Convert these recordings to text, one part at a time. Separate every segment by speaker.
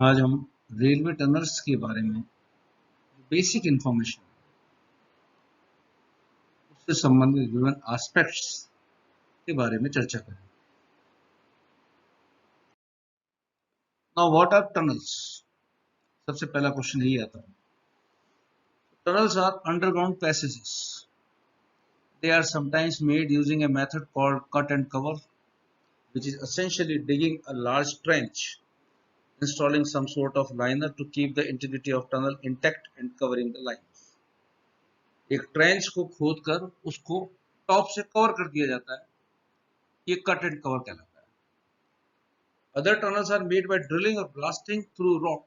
Speaker 1: आज हम railway tunnels के बारे में बेसिक इंफॉर्मेशन उससे संबंधित विभिन्न एस्पेक्ट्स के बारे में चर्चा करें। Now what are tunnels? सबसे पहला क्वेश्चन यही आता है। Tunnels are underground passages. They are sometimes made using a method called cut and cover, which is essentially digging a large trench, installing some sort of liner to keep the integrity of tunnel intact and covering the lines. एक trench को खोद कर उसको top से cover कर दिया जाता है, ये कट एंड कवर कहलाता है। Other tunnels are made by drilling or blasting through rock.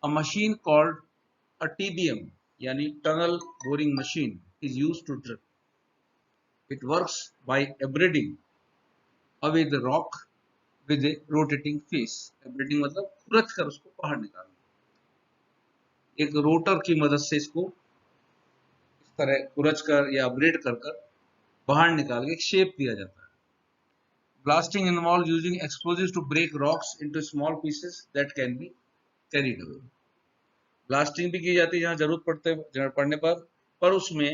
Speaker 1: A machine called a TBM, yani tunnel boring machine, is used to drill. It works by abrading away the rock with a rotating face. Abrading मतलब खुरच कर उसको बाहर निकालना। एक rotor की मदद से इसको इस तरह खुरच कर या अब्रेड कर बाहर निकाल के एक शेप दिया जाता है। Blasting involves using explosives to break rocks into small pieces that can be carried away. Blasting भी की जाती है जहां जरूरत पड़ने पर उसमें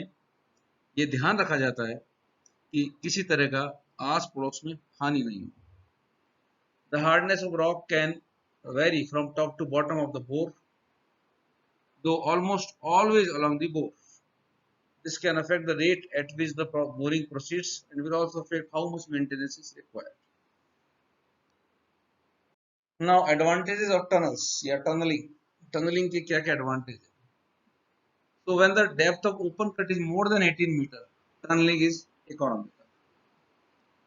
Speaker 1: ये ध्यान रखा जाता है कि किसी तरह का आस पड़ोस में हानि नहीं हो। The hardness of rock can vary from top to bottom of the bore, though almost always along the bore. This can affect the rate at which the boring proceeds and will also affect how much maintenance is required. Now, advantages of tunnels या tunneling. Tunneling के क्या-क्या advantage है? So when the depth of open cut is more than 18 meter, tunneling is economical.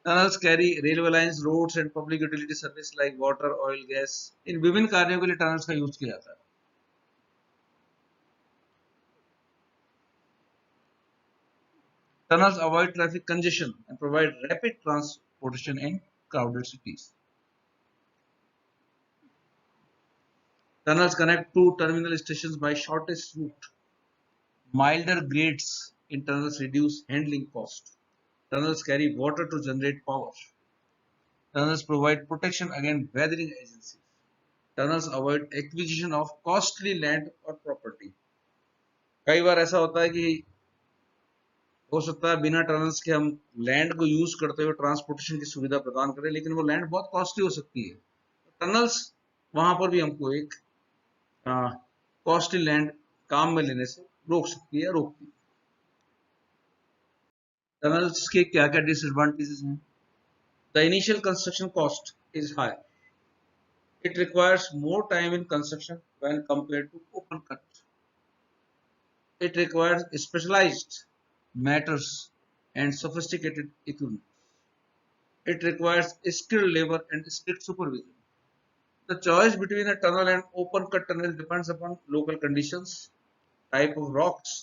Speaker 1: Tunnels carry railway lines, roads and public utility service like water, oil, gas. इन विभिन्न कार्यों के लिए tunnels का use किया जाता है। Tunnels avoid traffic congestion and provide rapid transportation in crowded cities. Tunnels connect two terminal stations by shortest route. Milder grades in tunnels reduce handling cost. Tunnels carry water to generate power. Tunnels provide protection against weathering agencies. Tunnels avoid acquisition of costly land or property. कई बार ऐसा होता है कि हो सकता है बिना tunnels के हम लैंड को यूज करते हुए ट्रांसपोर्टेशन की सुविधा प्रदान करें, लेकिन वो लैंड बहुत कॉस्टली हो सकती है। टनल्स वहां पर भी हमको एक कॉस्टली लैंड काम में लेने से रोक सकती है, रोकती है। टनल्स के क्या क्या डिसएडवांटेजेस हैं? The initial construction cost is high. It requires more time in construction when compared to open cut. It requires specialized matters and sophisticated equipment. It requires skilled labor and strict supervision. The choice between a tunnel and open cut tunnel depends upon local conditions, type of rocks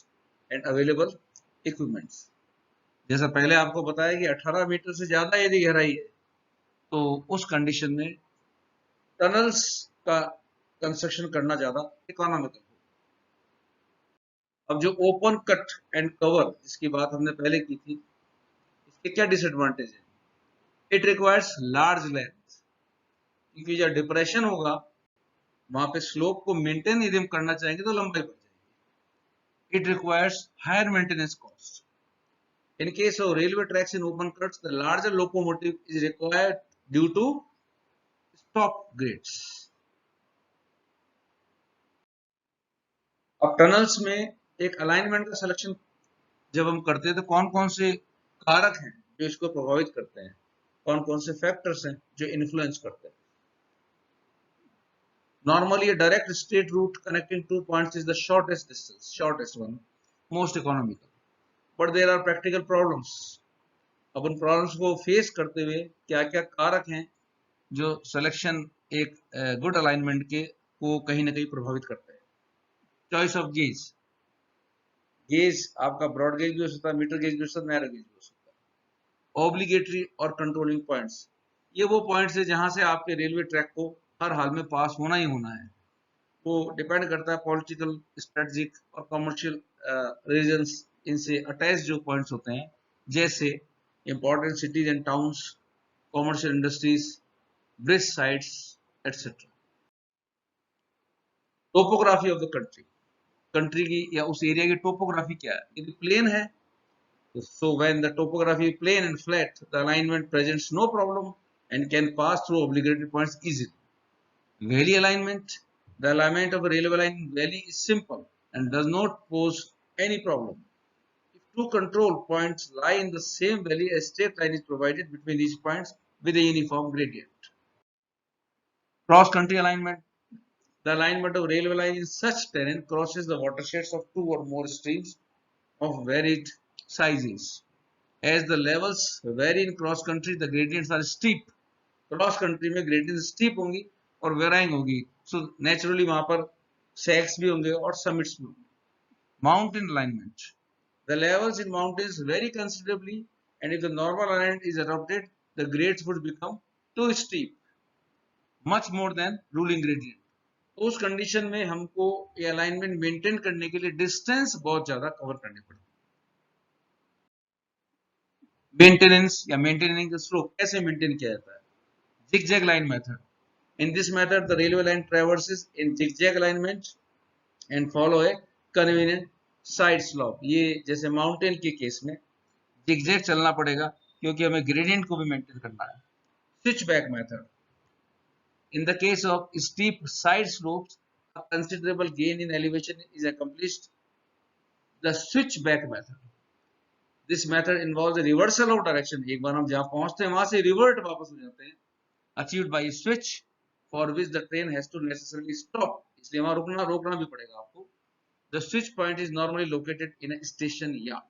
Speaker 1: and available equipments. जैसा पहले आपको बताया कि 18 metre से ज्यादा यदि गहराई है तो उस कंडीशन में टनल्स का कंस्ट्रक्शन करना ज्यादा इकोनॉमिकल। अब जो ओपन कट एंड कवर जिसकी बात हमने पहले की थी, इसके क्या डिसएडवांटेज है? इट रिक्वायर्स लार्ज लेंथ, क्योंकि जब डिप्रेशन होगा वहां पे स्लोप को मेंटेन यदि हम करना चाहेंगे तो लंबाई बढ़ जाएगी। It requires higher maintenance cost. In case of railway tracks in open cuts, the larger locomotive is required due to stop grades. अब टनल्स में एक अलाइनमेंट का सिलेक्शन जब हम करते हैं तो कौन कौन से कारक हैं जो इसको प्रभावित करते हैं, कौन कौन से फैक्टर्स हैं जो इन्फ्लुएंस करते हैं? Normally, a direct straight route connecting two points is the shortest distance, shortest one, most economical. But there are practical problems. अब उन प्रॉब्लम्स को फेस करते हुए क्या क्या कारक हैं जो सिलेक्शन एक गुड अलाइनमेंट के को कहीं ना कहीं प्रभावित करते हैं? Choice of gauge. गेज आपका ब्रॉड गेज भी हो सकता है, मीटर गेज भी हो सकता है, नैरो गेज भी हो सकता है. ऑब्लिगेटरी और कंट्रोलिंग पॉइंट्स, ये वो पॉइंट्स है जहां से आपके रेलवे ट्रैक को हर हाल में पास होना ही होना है. वो डिपेंड करता है पॉलिटिकल, स्ट्रेटेजिक और कमर्शियल रीजंस, इनसे अटैच जो पॉइंट्स होते हैं, जैसे important cities and towns, commercial industries, bridge sites etcetera. Topography of the country की या उस एरिया की टोपोग्राफी क्या है, यदि प्लेन है so when the topography is plain and flat, the alignment presents no problem and can pass through obligated points easily. Valley alignment, the alignment of a railway line in valley is simple and does not pose any problem. If two control points lie in the same valley, a straight line is provided between these points with a uniform gradient. Cross country alignment, the alignment of railway line in such terrain crosses the watersheds of two or more streams of varied sizes. As the levels vary in cross country, the gradients are steep. Cross country में gradient steep होंगी और varying होगी, so naturally वहां पर सैक्स भी होंगे और summits भी होंगे. Mountain alignment, the levels in mountains vary considerably and if the normal alignment is adopted the grades would become too steep much more than ruling gradient. तो उस कंडीशन में हमको ये अलाइनमेंट मेंटेन करने के लिए डिस्टेंस बहुत ज्यादा कवर करनी पड़ती है. मेंटेनेंस या मेंटेनिंग द स्लोप कैसे मेंटेन किया जाता है? zigzag line method. In this method, the railway line traverses in zigzag alignment and follow a convenient side slope. ये जैसे माउंटेन के केस में zigzag चलना पड़ेगा क्योंकि हमें ग्रेडियंट को भी मेंटेन करना है. Switchback method. In the case of steep side slopes, a considerable gain in elevation is accomplished. The switchback method. This method involves a reversal of direction. एक बार हम जहाँ पहुंचते हैं वहां से रिवर्ट वापस हो जाते हैं. Achieved by a switch for which the train has to necessarily stop. इसलिए वहां रोकना भी पड़ेगा आपको. The switch point is normally located in a station yard.